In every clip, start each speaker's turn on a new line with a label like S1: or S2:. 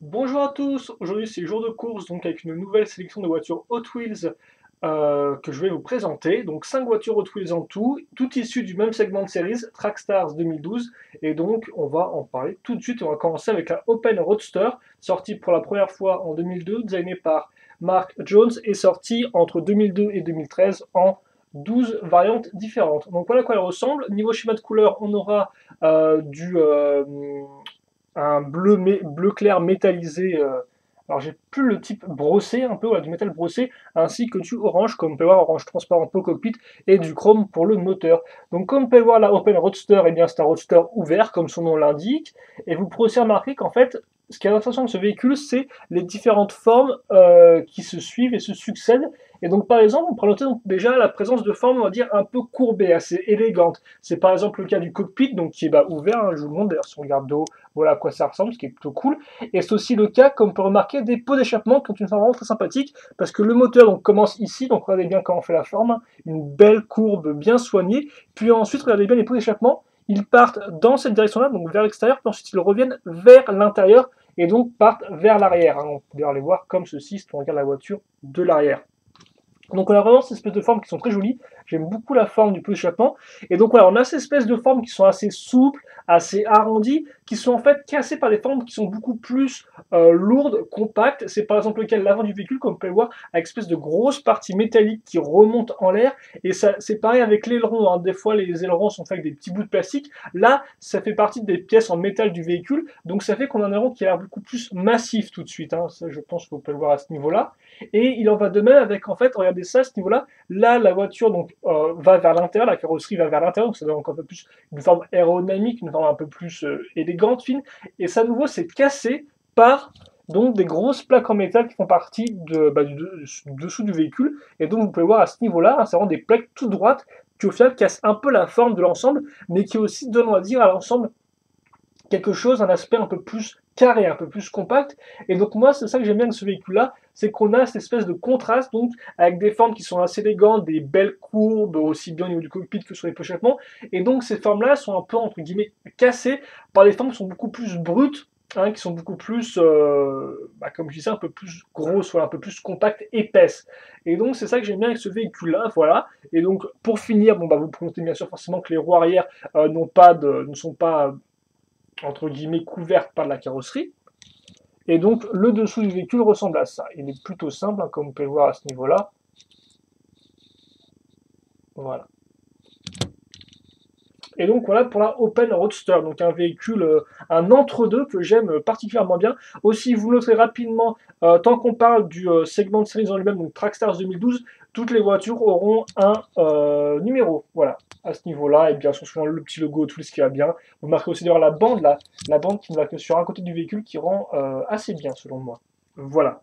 S1: Bonjour à tous, aujourd'hui c'est jour de course donc avec une nouvelle sélection de voitures Hot Wheels que je vais vous présenter. Donc 5 voitures Hot Wheels en tout, toutes issues du même segment de série, Trackstars 2012. Et donc on va en parler tout de suite. On va commencer avec la Open Roadster, sortie pour la première fois en 2002, designée par Mark Jones et sortie entre 2002 et 2013 en 12 variantes différentes. Donc voilà à quoi elle ressemble. Niveau schéma de couleur, on aura du un bleu clair métallisé. Alors j'ai plus le type brossé, un peu, voilà, du métal brossé, ainsi que du orange, comme on peut voir, orange transparent pour le cockpit, et du chrome pour le moteur. Donc comme on peut le voir, la Open Roadster, eh bien c'est un roadster ouvert, comme son nom l'indique, et vous pourrez aussi remarquer qu'en fait, ce qui est intéressant de ce véhicule, c'est les différentes formes qui se suivent et se succèdent. Et donc par exemple, on peut noter donc déjà la présence de formes, on va dire, un peu courbées, assez élégantes. C'est par exemple le cas du cockpit, donc qui est ouvert, hein, je vous le montre d'ailleurs si on regarde de haut, voilà à quoi ça ressemble, ce qui est plutôt cool. Et c'est aussi le cas, comme on peut remarquer, des pots d'échappement qui ont une forme vraiment très sympathique, parce que le moteur donc, commence ici, donc regardez bien comment on fait la forme, une belle courbe bien soignée, puis ensuite regardez bien les pots d'échappement, ils partent dans cette direction-là, donc vers l'extérieur, puis ensuite ils reviennent vers l'intérieur, et donc partent vers l'arrière. Hein. On peut d'ailleurs les voir comme ceci, si on regarde la voiture de l'arrière. Donc on a vraiment ces espèces de formes qui sont très jolies. J'aime beaucoup la forme du pot d'échappement. Et donc voilà, on a ces espèces de formes qui sont assez souples, assez arrondies, qui sont en fait cassées par des formes qui sont beaucoup plus lourdes, compactes. C'est par exemple le cas de l'avant du véhicule, comme on peut le voir, avec une espèce de grosses parties métalliques qui remontent en l'air. Et ça, c'est pareil avec l'aileron. Hein. Des fois, les ailerons sont faits avec des petits bouts de plastique. Là, ça fait partie des pièces en métal du véhicule. Donc ça fait qu'on a un aileron qui a l'air beaucoup plus massif tout de suite. Hein. Ça, je pense que vous pouvez le voir à ce niveau-là. Et il en va de même avec, en fait, regardez ça, à ce niveau-là, là, la voiture donc, va vers l'intérieur, la carrosserie va vers l'intérieur, donc ça donne encore un peu plus une forme aérodynamique, une forme un peu plus élégante, fine, et ça, à nouveau, c'est cassé par donc des grosses plaques en métal qui font partie du dessous du véhicule, et donc vous pouvez voir à ce niveau-là, hein, c'est vraiment des plaques toutes droites qui au final cassent un peu la forme de l'ensemble, mais qui aussi donnent, on va dire, à l'ensemble quelque chose, un aspect un peu plus carré, un peu plus compact. Et donc moi, c'est ça que j'aime bien de ce véhicule-là, c'est qu'on a cette espèce de contraste, donc avec des formes qui sont assez élégantes, des belles courbes, aussi bien au niveau du cockpit que sur les pochetements. Et donc ces formes-là sont un peu, entre guillemets, cassées par des formes qui sont beaucoup plus brutes, hein, qui sont beaucoup plus, comme je disais, un peu plus grosses, voilà, un peu plus compactes, épaisses. Et donc c'est ça que j'aime bien avec ce véhicule-là, voilà. Et donc pour finir, bon, vous pouvez noter bien sûr forcément que les roues arrière ne sont pas entre guillemets couverte par la carrosserie. Et donc le dessous du véhicule ressemble à ça. Il est plutôt simple, hein, comme on peut le voir à ce niveau-là. Voilà. Et donc voilà pour la Open Roadster, donc un véhicule, un entre-deux que j'aime particulièrement bien. Aussi, vous noterez rapidement, tant qu'on parle du segment de série en lui-même, donc Trackstars 2012, toutes les voitures auront un numéro. Voilà, à ce niveau-là, et bien sûr, souvent le petit logo, tout ce qui va bien. Vous marquez aussi d'ailleurs la bande qui ne va que sur un côté du véhicule qui rend assez bien selon moi. Voilà.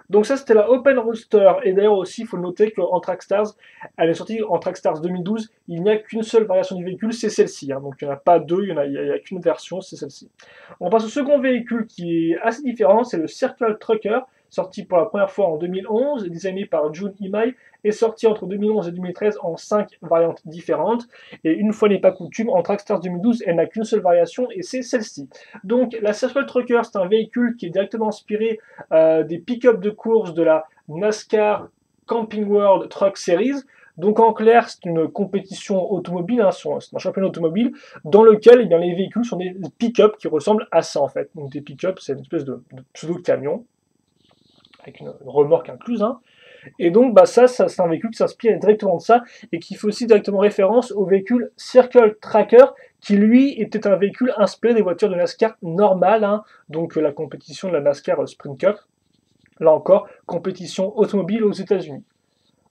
S1: Donc ça, c'était la Open Roadster. Et d'ailleurs aussi, il faut noter qu'en Trackstars, elle est sortie en Trackstars 2012. Il n'y a qu'une seule variation du véhicule, c'est celle-ci. Hein. Donc il n'y en a pas deux, il n'y a qu'une version, c'est celle-ci. On passe au second véhicule qui est assez différent, c'est le Circle Trucker, sorti pour la première fois en 2011, designé par Jun Imai, et sorti entre 2011 et 2013 en 5 variantes différentes. Et une fois n'est pas coutume, en Trackstars 2012, elle n'a qu'une seule variation, et c'est celle-ci. Donc la Circle Trucker, c'est un véhicule qui est directement inspiré des pick-up de course de la NASCAR Camping World Truck Series. Donc en clair, c'est une compétition automobile, hein, c'est un championnat automobile dans lequel les véhicules sont des pick-up qui ressemblent à ça en fait. Donc des pick-up, c'est une espèce de pseudo-camion avec une remorque incluse. Hein. Et donc ça c'est un véhicule qui s'inspire directement de ça et qui fait aussi directement référence au véhicule Circle Tracker qui lui était un véhicule inspiré des voitures de NASCAR normales, hein, donc la compétition de la NASCAR Sprint Cup. Là encore, compétition automobile aux États-Unis.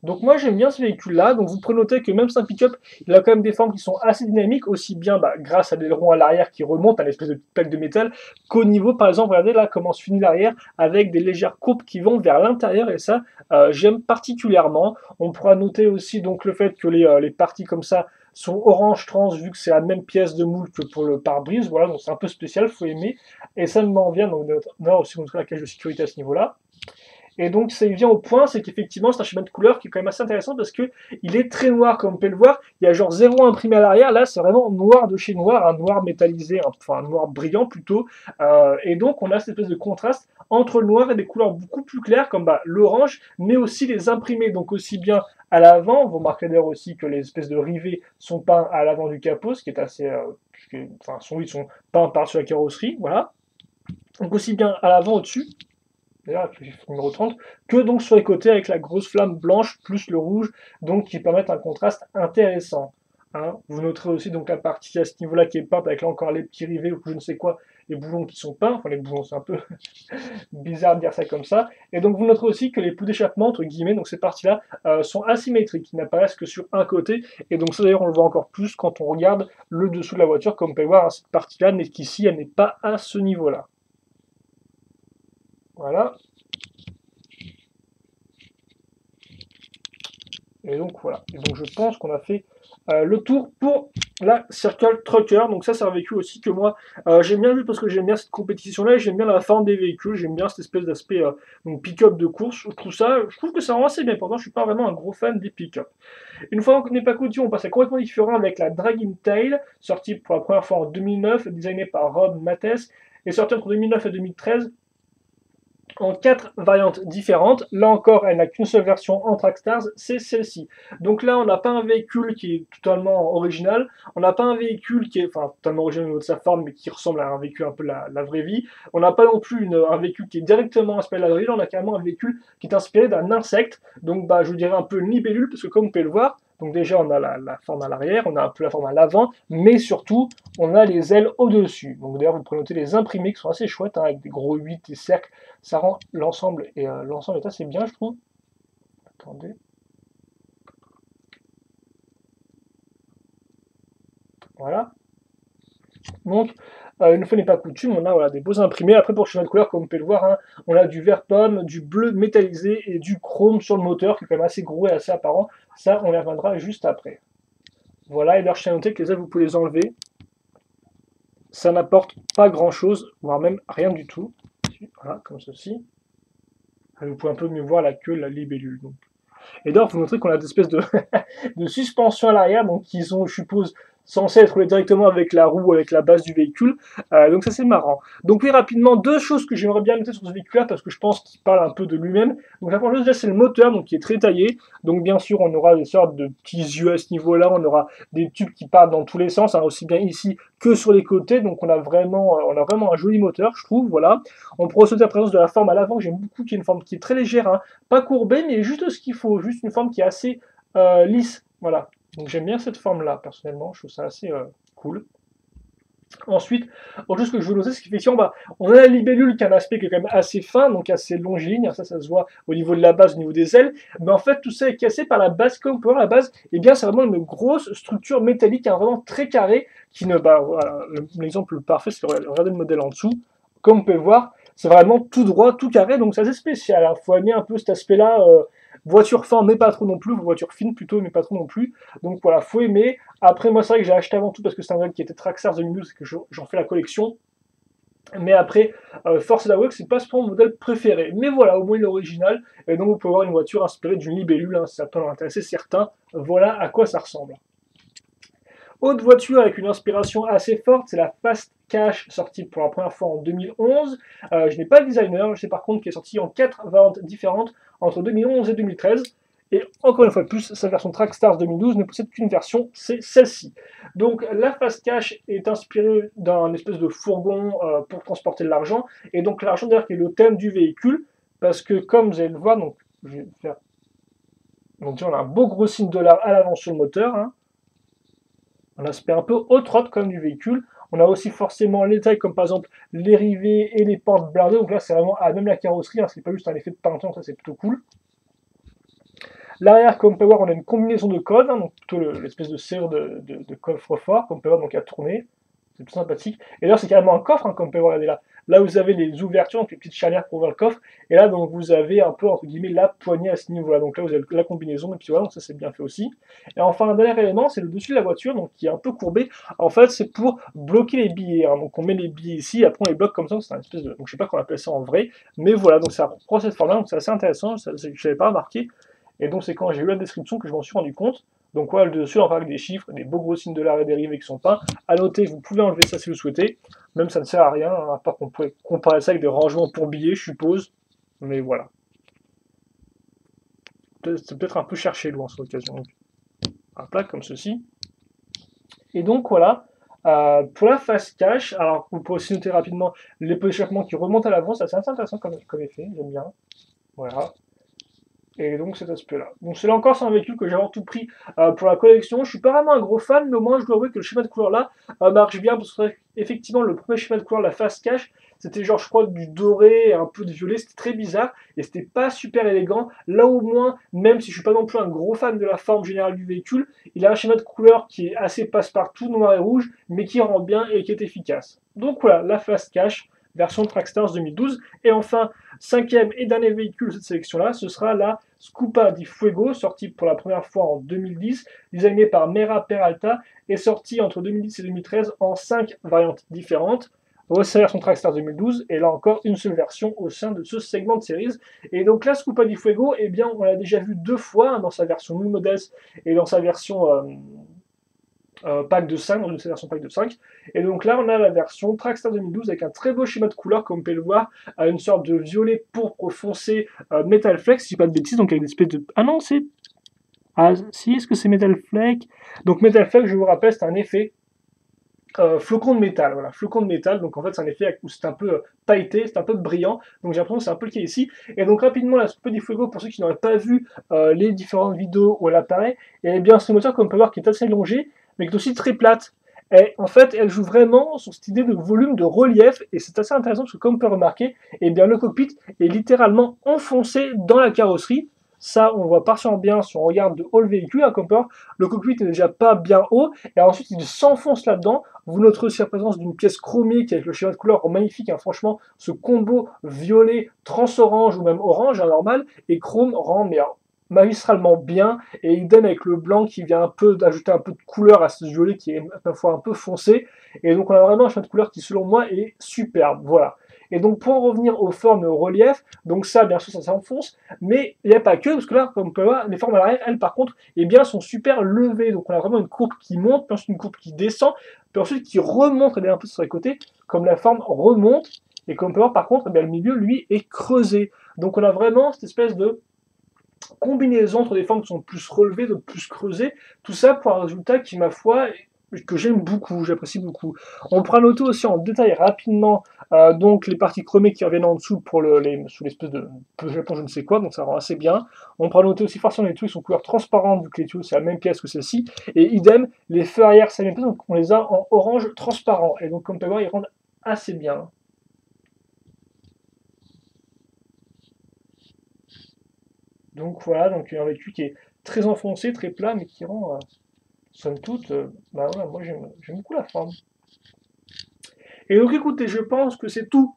S1: Donc moi j'aime bien ce véhicule-là, donc vous prenez noter que même c'est un pick-up, il a quand même des formes qui sont assez dynamiques, aussi bien grâce à des l'aileron à l'arrière qui remontent à l'espèce de petite plaque de métal, qu'au niveau par exemple, regardez là comment se finit l'arrière, avec des légères courbes qui vont vers l'intérieur, et ça j'aime particulièrement. On pourra noter aussi donc le fait que les parties comme ça sont orange trans, vu que c'est la même pièce de moule que pour le pare-brise, voilà, donc c'est un peu spécial, faut aimer, et ça m'en vient, donc on a aussi montré la cage de sécurité à ce niveau-là. Et donc ça y vient au point, c'est qu'effectivement c'est un schéma de couleur qui est quand même assez intéressant parce que il est très noir comme on peut le voir. Il y a genre zéro imprimé à l'arrière, là c'est vraiment noir de chez noir, un noir métallisé, enfin un noir brillant plutôt. Et donc on a cette espèce de contraste entre le noir et des couleurs beaucoup plus claires comme bah, l'orange, mais aussi les imprimés, donc aussi bien à l'avant. Vous remarquerez d'ailleurs aussi que les espèces de rivets sont peints à l'avant du capot, ce qui est assez, enfin ils sont peints par-dessus la carrosserie, voilà. Donc aussi bien à l'avant au-dessus, d'ailleurs numéro 30, que donc sur les côtés avec la grosse flamme blanche plus le rouge, donc qui permettent un contraste intéressant. Hein. Vous noterez aussi donc la partie à ce niveau-là qui est peinte avec là encore les petits rivets ou je ne sais quoi, les boulons qui sont peints, enfin les boulons c'est un peu bizarre de dire ça comme ça, et donc vous noterez aussi que les pouls d'échappement, entre guillemets, donc ces parties-là, sont asymétriques, ils n'apparaissent que sur un côté, et donc ça d'ailleurs on le voit encore plus quand on regarde le dessous de la voiture, comme on peut voir, hein, cette partie-là n'est qu'ici, elle n'est pas à ce niveau-là. Voilà. Et donc voilà. Et donc je pense qu'on a fait le tour pour la Circle Trucker. Donc ça c'est un véhicule aussi que moi j'aime bien, juste parce que j'aime bien cette compétition-là et j'aime bien la forme des véhicules. J'aime bien cette espèce d'aspect pick-up de course. Je trouve que ça rend assez bien. Pourtant je suis pas vraiment un gros fan des pick-up. Une fois qu'on n'est pas coutu, on passe à complètement différent avec la Dragon Tail, sortie pour la première fois en 2009, designée par Rob Mattes et sortie entre 2009 et 2013 en 4 variantes différentes. Là encore, elle n'a qu'une seule version en Trackstars, c'est celle-ci. Donc là, on n'a pas un véhicule qui est totalement original, on n'a pas un véhicule qui est totalement original au niveau de sa forme, mais qui ressemble à un véhicule un peu la vraie vie. On n'a pas non plus un véhicule qui est directement inspiré de la vraie vie, on a carrément un véhicule qui est inspiré d'un insecte, donc je vous dirais un peu une libellule, parce que comme vous pouvez le voir, donc déjà on a la forme à l'arrière, on a un peu la forme à l'avant, mais surtout on a les ailes au-dessus. Donc d'ailleurs vous pouvez noter les imprimés qui sont assez chouettes, hein, avec des gros 8 et cercles, ça rend l'ensemble, et l'ensemble est assez bien je trouve. Attendez. Voilà. Donc, une fois n'est pas coutume, on a voilà, des beaux imprimés. Après, pour le chemin de couleur, comme vous pouvez le voir, hein, on a du vert pomme, du bleu métallisé et du chrome sur le moteur, qui est quand même assez gros et assez apparent. Ça, on y reviendra juste après. Voilà, et d'ailleurs, je tiens à noter que les ailes, vous pouvez les enlever. Ça n'apporte pas grand-chose, voire même rien du tout. Voilà, comme ceci. Vous pouvez un peu mieux voir la queue, la libellule. Donc. Et d'ailleurs, vous montrez qu'on a des espèces de, de suspension à l'arrière, donc qui sont, je suppose, censés être reliés directement avec la roue, avec la base du véhicule. Donc ça c'est marrant. Donc oui, rapidement, deux choses que j'aimerais bien noter sur ce véhicule-là, parce que je pense qu'il parle un peu de lui-même. Donc la première chose déjà, c'est le moteur, donc qui est très taillé. Donc bien sûr, on aura des sortes de petits yeux à ce niveau-là, on aura des tubes qui partent dans tous les sens, hein, aussi bien ici que sur les côtés. Donc on a vraiment un joli moteur, je trouve. Voilà. On pourrait sauter la présence de la forme à l'avant, que j'aime beaucoup, qui est une forme qui est très légère, hein, pas courbée, mais juste ce qu'il faut, juste une forme qui est assez lisse. Voilà. Donc j'aime bien cette forme-là, personnellement, je trouve ça assez cool. Ensuite, autre chose que je veux noter, c'est qu'effectivement, on a la libellule qui a un aspect qui est quand même assez fin, donc assez longiligne, ça se voit au niveau de la base, au niveau des ailes, mais en fait tout ça est cassé par la base, comme on peut voir la base, et bien c'est vraiment une grosse structure métallique, hein, vraiment très carrée, qui ne, voilà, l'exemple parfait, c'est regardez le modèle en dessous, comme on peut le voir, c'est vraiment tout droit, tout carré, donc c'est assez spécial, il faut aimer un peu cet aspect-là, voiture fin mais pas trop non plus, voiture fine plutôt mais pas trop non plus, donc voilà, faut aimer. Après moi c'est vrai que j'ai acheté avant tout parce que c'est un modèle qui était Trackstars 2012 et que j'en fais la collection, mais après force est d'avouer que c'est pas mon modèle préféré, mais voilà, au moins l'original, et donc vous pouvez avoir une voiture inspirée d'une libellule, hein, si ça peut en intéresser certains, voilà à quoi ça ressemble. Autre voiture avec une inspiration assez forte, c'est la Fast Cash, sortie pour la première fois en 2011. Je n'ai pas le designer, je sais par contre qu'elle est sortie en 4 variantes différentes entre 2011 et 2013. Et encore une fois de plus, sa version Trackstars 2012 ne possède qu'une version, c'est celle-ci. Donc la Fast Cash est inspirée d'un espèce de fourgon pour transporter de l'argent. Et donc l'argent d'ailleurs qui est le thème du véhicule, parce que comme vous allez le voir, donc je vais faire. Donc on a un beau gros signe dollar à l'avant sur le moteur. Hein. Un aspect un peu hot-rod comme du véhicule. On a aussi forcément les détails comme par exemple les rivets et les portes blindées. Donc là c'est vraiment même la carrosserie, hein, c'est pas juste un effet de peinture, ça c'est plutôt cool. L'arrière, comme on peut voir, on a une combinaison de codes, hein, donc plutôt l'espèce de serrure de coffre-fort, comme on peut voir donc à tourner. c'est tout sympathique. Et d'ailleurs, c'est carrément un coffre, hein, comme vous pouvez regarder là. Là, vous avez les ouvertures, donc les petites charnières pour ouvrir le coffre. Et là, donc, vous avez un peu, entre guillemets, la poignée à ce niveau-là. Donc là, vous avez la combinaison, et puis voilà, donc ça, c'est bien fait aussi. Et enfin, un dernier élément, c'est le dessus de la voiture, donc qui est un peu courbé. En fait, c'est pour bloquer les billets, hein. Donc on met les billets ici, après on les bloque comme ça, c'est un espèce de... Donc je sais pas comment on appelle ça en vrai, mais voilà, donc ça prend cette forme-là, donc c'est assez intéressant, je n'avais pas remarqué. Et donc c'est quand j'ai eu la description que je m'en suis rendu compte. Donc voilà, le dessus, on parle avec des chiffres, des beaux gros signes de l'arrêt dérivés qui sont peints. À noter, vous pouvez enlever ça si vous le souhaitez. Même ça ne sert à rien, hein, à part qu'on pourrait comparer ça avec des rangements pour billets, je suppose. Mais voilà. C'est peut-être un peu cherché, loin, sur l'occasion. Un plaque comme ceci. Et donc voilà. Pour la face cache, alors vous pouvez aussi noter rapidement les pots d'échappement qui remontent à l'avant, c'est assez intéressant comme effet, j'aime bien. Voilà. Et donc cet aspect-là. Donc c'est là encore, c'est un véhicule que j'ai en tout pris pour la collection. Je suis pas vraiment un gros fan, mais au moins je dois avouer que le schéma de couleur là marche bien, parce que effectivement le premier schéma de couleur, la face cache, c'était genre je crois du doré et un peu de violet, c'était très bizarre, et c'était pas super élégant. Là au moins, même si je suis pas non plus un gros fan de la forme générale du véhicule, il a un schéma de couleur qui est assez passe-partout, noir et rouge, mais qui rend bien et qui est efficace. Donc voilà, la face cache, version Trackstars 2012. Et enfin, cinquième et dernier véhicule de cette sélection-là, ce sera la Scupa di Fuego, sortie pour la première fois en 2010, designée par Mera Peralta, et sortie entre 2010 et 2013 en 5 variantes différentes. Voici la version Trackstars 2012, et là encore une seule version au sein de ce segment de series. Et donc la Scupa di Fuego, eh bien, on l'a déjà vu 2 fois, hein, dans sa version New Models et dans sa version pack de 5, dans une version pack de 5. Et donc là, on a la version Trackstar 2012 avec un très beau schéma de couleur, comme vous pouvez le voir, à une sorte de violet pourpre foncé Metal Flex, si je dis pas de bêtises, donc avec des espèces de... Ah non, c'est... Ah si, est-ce que c'est Metal Flex? Donc Metal Flex, je vous rappelle, c'est un effet flocon de métal, voilà, flocon de métal, donc en fait c'est un effet où c'est un peu pailleté, c'est un peu brillant, donc j'ai l'impression que c'est un peu le cas ici. Et donc rapidement, la Scupa di Fuego, pour ceux qui n'auraient pas vu les différentes vidéos où elle apparaît, et bien c'est une moteur comme on peut voir qui est assez allongée, mais qui est aussi très plate. Et en fait, elle joue vraiment sur cette idée de volume, de relief, et c'est assez intéressant parce que comme on peut remarquer, eh bien le cockpit est littéralement enfoncé dans la carrosserie. Ça, on voit partiellement bien si on regarde de haut le véhicule, hein, comme le cockpit n'est déjà pas bien haut, et ensuite il s'enfonce là-dedans. Vous noterez aussi la présence d'une pièce chromée qui, avec le schéma de couleur magnifique, hein, franchement, ce combo violet, trans-orange ou même orange, hein, normal, et chrome rend mais magistralement bien, et idem avec le blanc qui vient un peu d'ajouter un peu de couleur à ce violet qui est parfois un peu foncé, et donc on a vraiment un schéma de couleur qui selon moi est superbe, voilà. Et donc pour en revenir aux formes et au relief, donc ça bien sûr ça s'enfonce, mais il n'y a pas que, parce que là comme on peut voir, les formes à l'arrière, elles par contre, eh bien sont super levées, donc on a vraiment une courbe qui monte, puis ensuite une courbe qui descend, puis ensuite qui remonte, regardez un peu sur les côtés, comme la forme remonte, et comme on peut voir par contre, eh bien, le milieu lui est creusé. Donc on a vraiment cette espèce de combinaison entre des formes qui sont plus relevées, d'autres plus creusées, tout ça pour un résultat qui, ma foi, que j'aime beaucoup, j'apprécie beaucoup. On pourra noter aussi en détail rapidement donc les parties chromées qui reviennent en dessous pour sous l'espèce de Japon je ne sais quoi, donc ça rend assez bien. On pourra noter aussi forcément les tuyaux sont couleur transparente vu que les tuyaux c'est la même pièce que celle-ci, et idem, les feux arrière c'est la même pièce, donc on les a en orange transparent, et donc comme tu peux voir ils rendent assez bien. Donc voilà, donc un véhicule qui est très enfoncé, très plat, mais qui rend, somme toute, bah voilà, moi j'aime beaucoup la forme. Et donc écoutez, je pense que c'est tout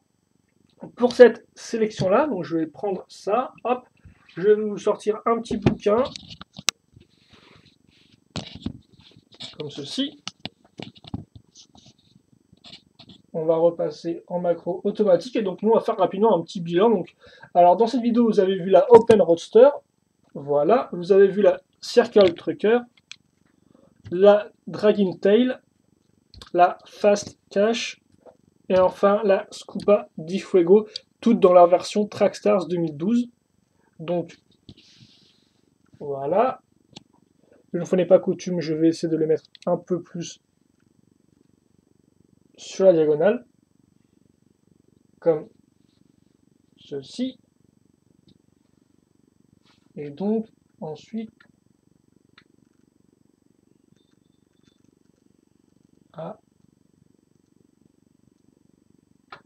S1: pour cette sélection-là. Donc je vais prendre ça, hop, je vais vous sortir un petit bouquin, comme ceci. On va repasser en macro automatique, et donc nous on va faire rapidement un petit bilan. Donc, alors dans cette vidéo, vous avez vu la Open Roadster, voilà, vous avez vu la Circle Trucker, la Dragon Tail, la Fast Cash, et enfin la Scupa di Fuego, toutes dans leur version Trackstars 2012. Donc voilà. Une fois n'est pas coutume, je vais essayer de les mettre un peu plus sur la diagonale, comme ceci. Et donc ensuite, ah,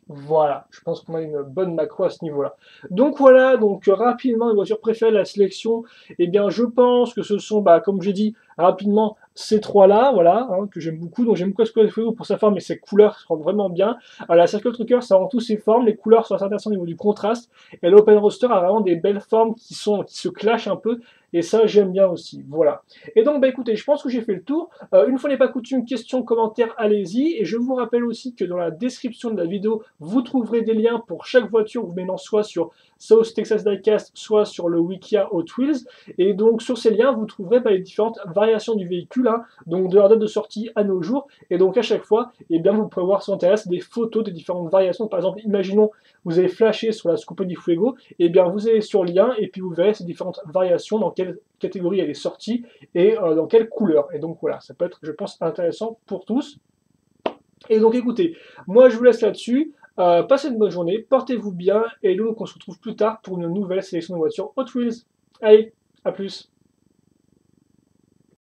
S1: voilà, je pense qu'on a une bonne macro à ce niveau-là. Donc voilà, donc rapidement, les voitures préférées, la sélection, eh bien je pense que ce sont, bah, comme j'ai dit, rapidement, ces trois-là, voilà, hein, que j'aime beaucoup. Donc j'aime beaucoup Square Fuego pour sa forme et ses couleurs se rendent vraiment bien. La Circle Trucker, ça rend tous ses formes, les couleurs sont assez intéressantes au niveau du contraste. Et l'Open Roster a vraiment des belles formes qui se clashent un peu. Et ça, j'aime bien aussi. Voilà. Et donc, bah écoutez, je pense que j'ai fait le tour. Une fois n'est pas coutume, question, commentaire, allez-y. Et je vous rappelle aussi que dans la description de la vidéo, vous trouverez des liens pour chaque voiture, vous menant soit sur South Texas Diecast, soit sur le Wikia Hot Wheels. Et donc, sur ces liens, vous trouverez les différentes variations du véhicule, hein, donc de leur date de sortie à nos jours. Et donc, à chaque fois, eh bien, vous pourrez voir sur Internet des photos des différentes variations. Par exemple, imaginons, vous avez flashé sur la Scoopy di Fuego, et bien, vous allez sur le lien, et puis vous verrez ces différentes variations, dans quelle catégorie elle est sortie, et dans quelle couleur. Et donc, voilà, ça peut être, je pense, intéressant pour tous. Et donc, écoutez, moi, je vous laisse là-dessus. Passez une bonne journée, portez-vous bien, et donc on se retrouve plus tard pour une nouvelle sélection de voitures Hot Wheels. Allez, à plus.